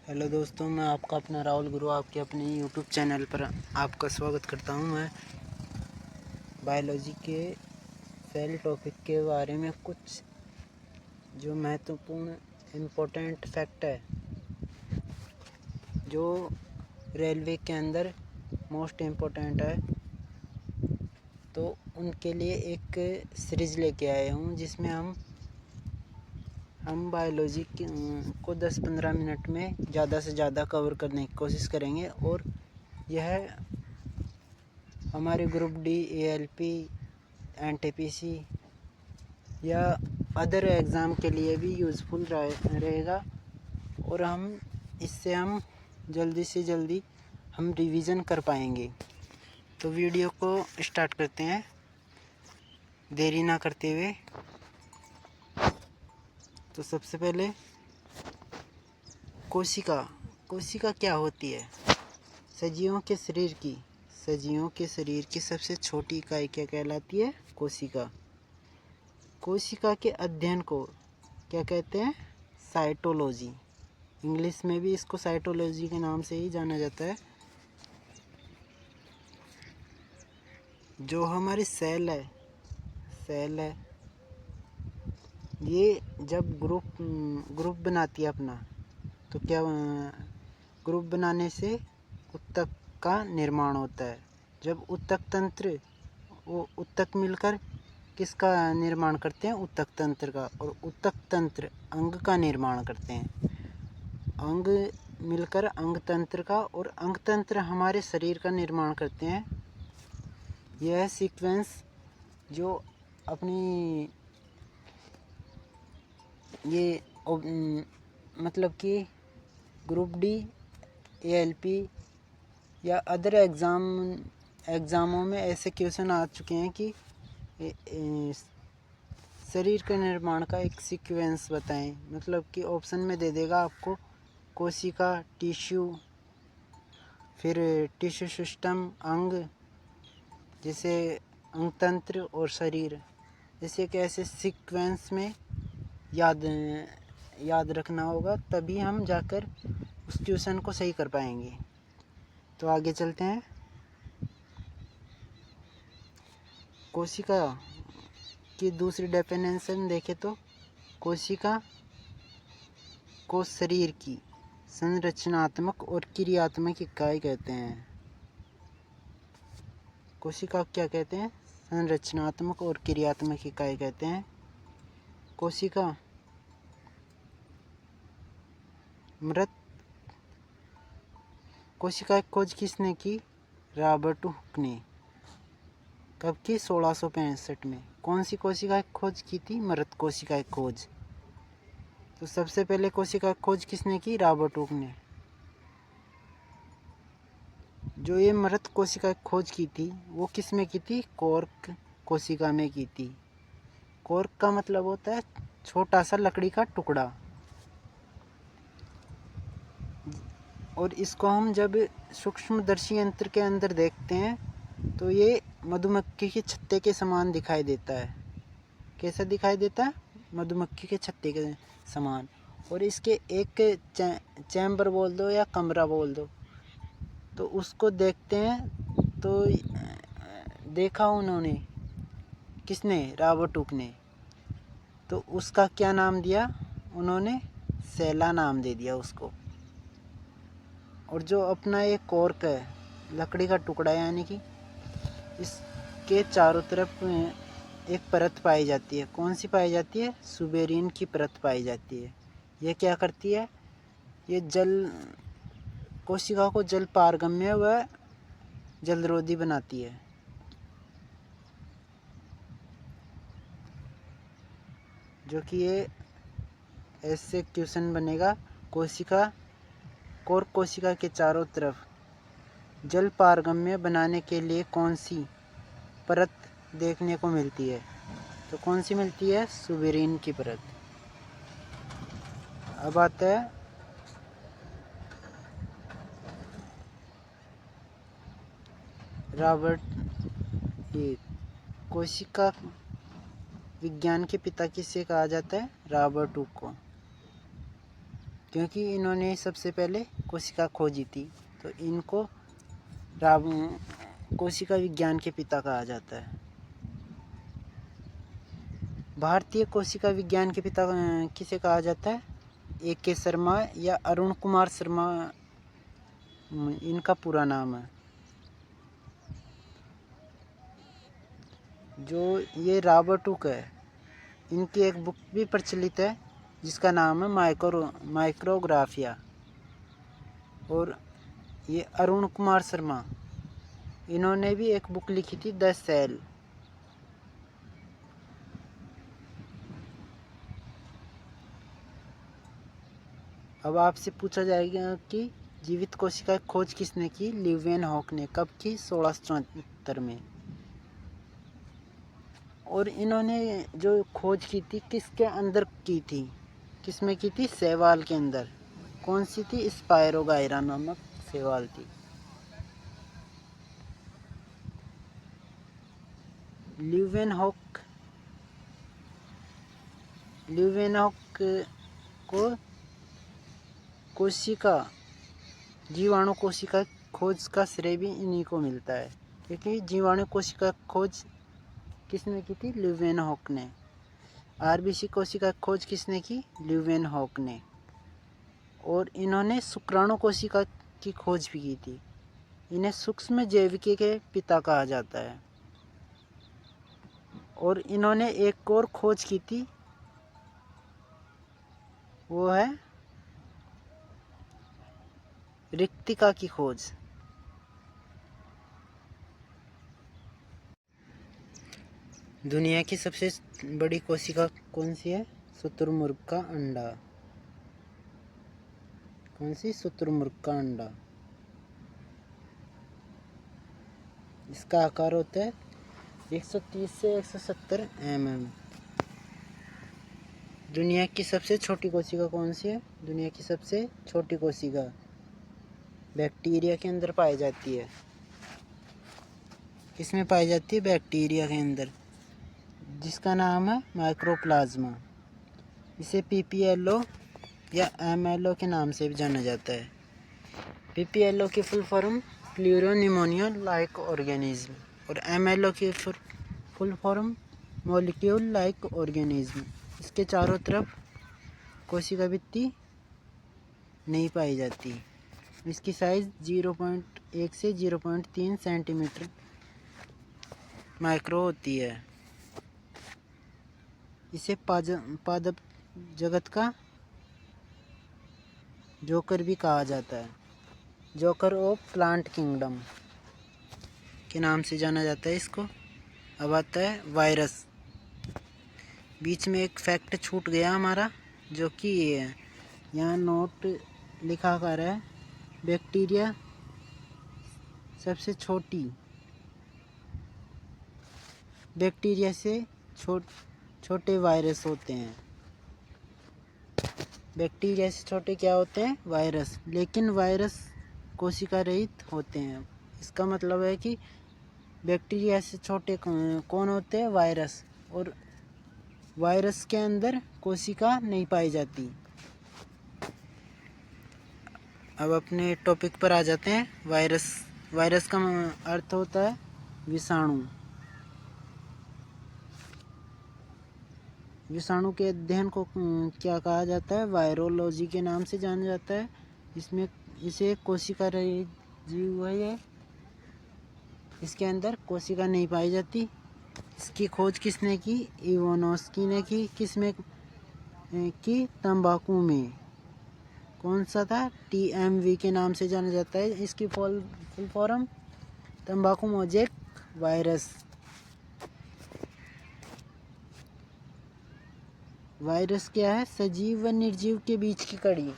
Hello दोस्तों, मैं आपका अपना राहुल गुरु आपके अपने यूट्यूब चैनल पर आपका स्वागत करता हूं। मैं बायोलॉजी के सेल टॉपिक के बारे में कुछ जो महत्वपूर्ण इम्पोर्टेंट फैक्ट है जो रेलवे के अंदर मोस्ट इम्पोर्टेंट है, तो उनके लिए एक सीरीज़ लेके आया हूं जिसमें हम बायोलॉजी को 10-15 मिनट में ज़्यादा से ज़्यादा कवर करने की कोशिश करेंगे। और यह हमारे ग्रुप डी, ALP, NTPC या अदर एग्ज़ाम के लिए भी यूज़फुल रहेगा। और इससे हम जल्दी से जल्दी हम रिवीजन कर पाएंगे। तो वीडियो को स्टार्ट करते हैं देरी ना करते हुए। तो सबसे पहले कोशिका क्या होती है? सजीवों के शरीर की सबसे छोटी इकाई क्या कहलाती है? कोशिका। कोशिका के अध्ययन को क्या कहते हैं? साइटोलॉजी। इंग्लिश में भी इसको साइटोलॉजी के नाम से ही जाना जाता है। जो हमारी सेल है ये जब ग्रुप बनाती है अपना, तो क्या ग्रुप बनाने से उत्तक का निर्माण होता है। जब उत्तक मिलकर किसका निर्माण करते हैं? उत्तक तंत्र का। और उत्तक तंत्र अंग का निर्माण करते हैं। अंग मिलकर अंग तंत्र का, और अंग तंत्र हमारे शरीर का निर्माण करते हैं। यह सीक्वेंस जो अपनी ये मतलब कि ग्रुप डी, ALP या अदर एग्ज़ामों में ऐसे क्वेश्चन आ चुके हैं कि शरीर के निर्माण का एक सीक्वेंस बताएं। मतलब कि ऑप्शन में दे देगा आपको कोशिका, टिश्यू, फिर टिश्यू सिस्टम, अंग जैसे अंग तंत्र और शरीर। जैसे कि ऐसे सीक्वेंस में याद रखना होगा, तभी हम जाकर उस क्वेश्चन को सही कर पाएंगे। तो आगे चलते हैं। कोशिका की दूसरी डेफिनेशन देखें तो कोशिका को शरीर की संरचनात्मक और क्रियात्मक इकाई कहते हैं। कोशिका क्या कहते हैं? संरचनात्मक और क्रियात्मक इकाई कहते हैं। कोशिका की खोज किसने की? रॉबर्ट हुक ने। कब की? 1665 में। कौन सी कोशिका की खोज की थी? मृत कोशिका की खोज। तो सबसे पहले कोशिका की खोज किसने की? रॉबर्ट हुक ने। जो ये मृत कोशिका की खोज की थी वो किस में की थी? कॉर्क कोशिका में की थी। कॉर्क का मतलब होता है छोटा सा लकड़ी का टुकड़ा। और इसको हम जब सूक्ष्मदर्शी यंत्र के अंदर देखते हैं तो ये मधुमक्खी के छत्ते के समान दिखाई देता है। कैसा दिखाई देता है? मधुमक्खी के छत्ते के समान। और इसके एक चैम्बर बोल दो या कमरा बोल दो, तो उसको देखते हैं तो देखा उन्होंने, किसने? रॉबर्ट हुक ने। तो उसका क्या नाम दिया उन्होंने? सेला नाम दे दिया उसको। और जो अपना ये कॉर्क है, लकड़ी का टुकड़ा, यानी कि इसके चारों तरफ एक परत पाई जाती है। कौन सी पाई जाती है? सुबेरिन की परत पाई जाती है। ये क्या करती है? ये कोशिका को जल पारगम्य व जलरोधी बनाती है। जो कि ये ऐसे क्वेश्चन बनेगा, कॉर्क कोशिका के चारों तरफ जल पारगम्य बनाने के लिए कौन सी परत देखने को मिलती है? तो कौन सी मिलती है? सुबेरिन की परत। अब आता है रॉबर्ट। ये कोशिका विज्ञान के पिता किसे कहा जाता है? रॉबर्ट हुक को। क्योंकि इन्होंने सबसे पहले कोशिका खोजी थी, तो इनको कोशिका विज्ञान के पिता कहा जाता है। भारतीय कोशिका विज्ञान के पिता किसे कहा जाता है? A.K. शर्मा या अरुण कुमार शर्मा इनका पूरा नाम है। जो ये रॉबर्ट हुक है, इनकी एक बुक भी प्रचलित है जिसका नाम है माइक्रोग्राफिया। और ये अरुण कुमार शर्मा, इन्होंने भी एक बुक लिखी थी, द सेल। अब आपसे पूछा जाएगा कि जीवित कोशिका की खोज किसने की? ल्यूवेनहॉक ने। कब की? 1674 में। और इन्होंने जो खोज की थी किसके अंदर की थी? किसमें की थी? शैवाल के अंदर। कौन सी थी? स्पायरोगायरा नामक शैवाल थी। ल्यूवेनहॉक को जीवाणु कोशिका खोज का श्रेय भी इन्हीं को मिलता है, क्योंकि जीवाणु कोशिका खोज किसने की थी? ल्यूवेनहॉक ने। आरबीसी कोशिका खोज किसने की? ल्यूवेनहॉक ने। और इन्होंने शुक्राणु कोशिका की खोज भी की थी। इन्हें सूक्ष्म जैविकी के पिता कहा जाता है। और इन्होंने एक और खोज की थी, वो है रिक्तिका की खोज। दुनिया की सबसे बड़ी कोशिका कौन सी है? शुतुरमुर्ग का अंडा। कौन सी? शुतुरमुर्ग का अंडा। इसका आकार होता है 130 से 170 mm। दुनिया की सबसे छोटी कोशिका कौन सी है? दुनिया की सबसे छोटी कोशिका बैक्टीरिया के अंदर पाई जाती है। किसमें पाई जाती है? बैक्टीरिया के अंदर, जिसका नाम है माइक्रोप्लाज्मा। इसे PPLO या MLO के नाम से भी जाना जाता है। PPLO की full form pleuropneumonia like organism, और MLO की full form molecule like organism. इसके चारों तरफ कोशिका भित्ति नहीं पाई जाती। इसकी साइज 0.1 से 0.3 सेंटीमीटर माइक्रो होती है। इसे पादप जगत का जोकर भी कहा जाता है। जोकर ऑफ प्लांट किंगडम के नाम से जाना जाता है इसको। अब आता है वायरस। बीच में एक फैक्ट छूट गया हमारा, जो कि ये है, यहाँ नोट लिखा कर है, बैक्टीरिया सबसे छोटी, बैक्टीरिया से छोटे वायरस होते हैं। बैक्टीरिया से छोटे क्या होते हैं? वायरस। लेकिन वायरस कोशिका रहित होते हैं। इसका मतलब है कि बैक्टीरिया से छोटे कौन होते हैं? वायरस। और वायरस के अंदर कोशिका नहीं पाई जाती। अब अपने टॉपिक पर आ जाते हैं। वायरस का अर्थ होता है विषाणु। विषाणु के अध्ययन को क्या कहा जाता है? वायरोलॉजी के नाम से जाना जाता है। इसमें इसे कोशिका रहित जीव है। इसके अंदर कोशिका नहीं पाई जाती। इसकी खोज किसने की? इवानोस्की ने की। किसमें की? तंबाकू में। कौन सा था? TMV के नाम से जाना जाता है। इसकी फुल फॉर्म तंबाकू मोजेक वायरस। वायरस क्या है? सजीव व निर्जीव के बीच की कड़ी।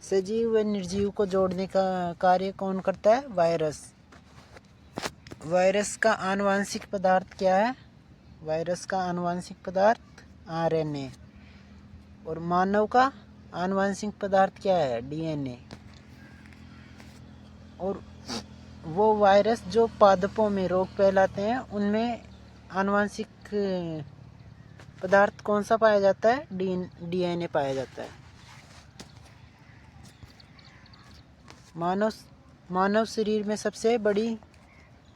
सजीव व निर्जीव को जोड़ने का कार्य कौन करता है? वायरस। वायरस का आनुवंशिक पदार्थ क्या है? वायरस का आनुवंशिक पदार्थ RNA। और मानव का आनुवंशिक पदार्थ क्या है? DNA। और वो वायरस जो पादपों में रोग फैलाते हैं, उनमें आनुवंशिक पदार्थ कौन सा पाया जाता है? DNA पाया जाता है। मानव शरीर में सबसे बड़ी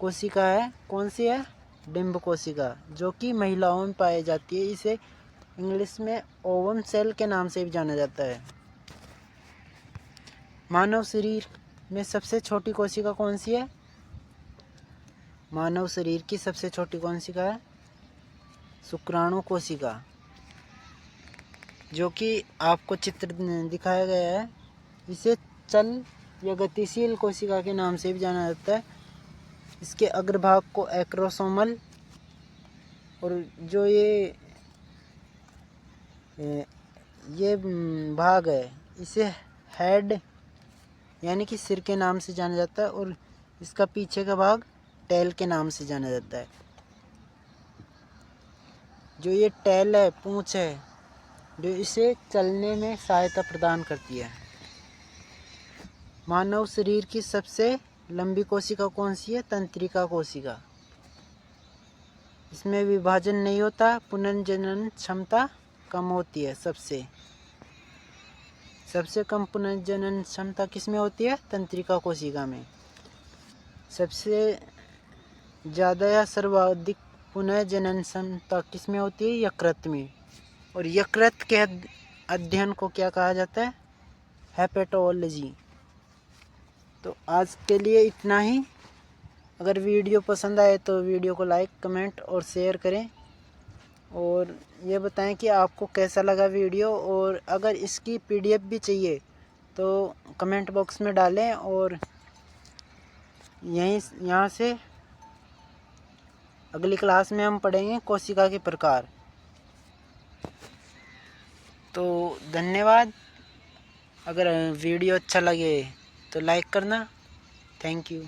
कोशिका है, कौन सी है? डिंब कोशिका, जो कि महिलाओं में पाई जाती है। इसे इंग्लिश में ओवम सेल के नाम से भी जाना जाता है। मानव शरीर में सबसे छोटी कोशिका कौन सी है? मानव शरीर की सबसे छोटी कोशिका है शुक्राणु कोशिका, जो कि आपको चित्र दिखाया गया है। इसे चल या गतिशील कोशिका के नाम से भी जाना जाता है। इसके अग्रभाग को एक्रोसोमल, और जो ये भाग है इसे हेड यानी कि सिर के नाम से जाना जाता है, और इसका पीछे का भाग टेल के नाम से जाना जाता है। जो ये टेल है, पूंछ है, जो इसे चलने में सहायता प्रदान करती है। मानव शरीर की सबसे लंबी कोशिका कौन सी है? तंत्रिका कोशिका। इसमें विभाजन नहीं होता, पुनर्जनन क्षमता कम होती है। सबसे कम पुनर्जनन क्षमता किसमें होती है? तंत्रिका कोशिका में। सबसे ज़्यादा या सर्वाधिक पुनर्जनन क्षमता किसमें होती है? यकृत में। और यकृत के अध्ययन को क्या कहा जाता है? हेपेटोलॉजी। तो आज के लिए इतना ही। अगर वीडियो पसंद आए तो वीडियो को लाइक, कमेंट और शेयर करें, और ये बताएं कि आपको कैसा लगा वीडियो। और अगर इसकी PDF भी चाहिए तो कमेंट बॉक्स में डालें, और यहाँ से अगली क्लास में हम पढ़ेंगे कोशिका के प्रकार। तो धन्यवाद। अगर वीडियो अच्छा लगे तो लाइक करना। Thank you.